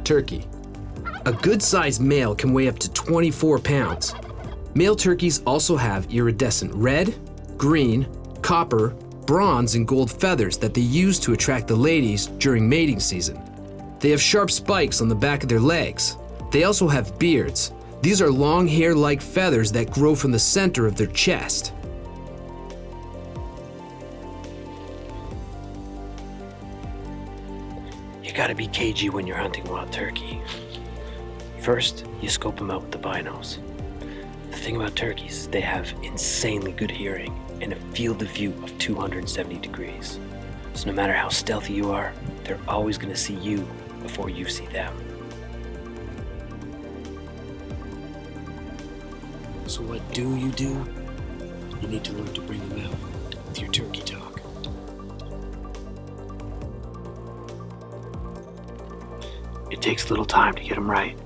turkey. A good-sized male can weigh up to 24 pounds. Male turkeys also have iridescent red, green, copper, bronze, and gold feathers that they use to attract the ladies during mating season. They have sharp spikes on the back of their legs. They also have beards. These are long hair-like feathers that grow from the center of their chest. You gotta be cagey when you're hunting wild turkey. First, you scope them out with the binos. The thing about turkeys is they have insanely good hearing and a field of view of 270 degrees. So no matter how stealthy you are, they're always gonna see you before you see them. So what do? You need to learn to bring them out with your turkey talk. It takes a little time to get them right,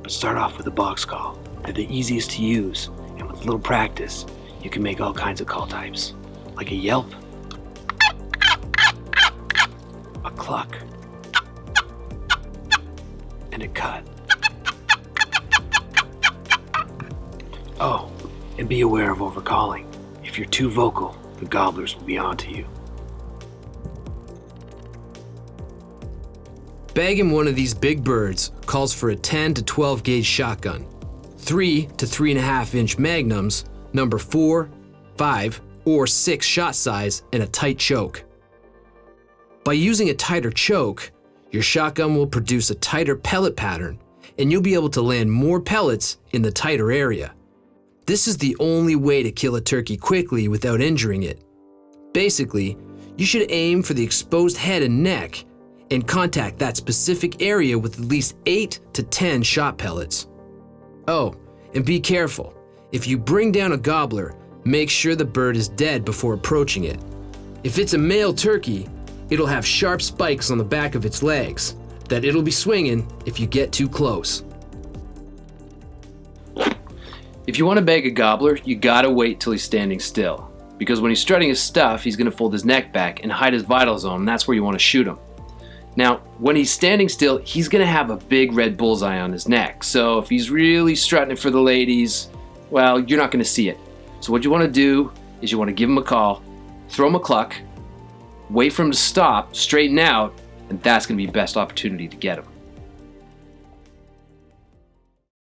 but start off with a box call. They're the easiest to use, and with a little practice, you can make all kinds of call types, like a yelp, a cluck, and a cut. Oh, and be aware of overcalling. If you're too vocal, the gobblers will be onto you. Bagging one of these big birds calls for a 10 to 12 gauge shotgun, 3 to 3.5 inch magnums, number 4, 5, or 6 shot size, and a tight choke. By using a tighter choke, your shotgun will produce a tighter pellet pattern, and you'll be able to land more pellets in the tighter area. This is the only way to kill a turkey quickly without injuring it. Basically, you should aim for the exposed head and neck and contact that specific area with at least 8 to 10 shot pellets. Oh, and be careful. If you bring down a gobbler, make sure the bird is dead before approaching it. If it's a male turkey, it'll have sharp spikes on the back of its legs that it'll be swinging if you get too close. If you want to bag a gobbler, you gotta wait till he's standing still. Because when he's strutting his stuff, he's gonna fold his neck back and hide his vital zone, and that's where you want to shoot him. Now, when he's standing still, he's gonna have a big red bullseye on his neck. So if he's really strutting it for the ladies, well, you're not gonna see it. So what you wanna do is you wanna give him a call, throw him a cluck, wait for him to stop, straighten out, and that's gonna be the best opportunity to get him.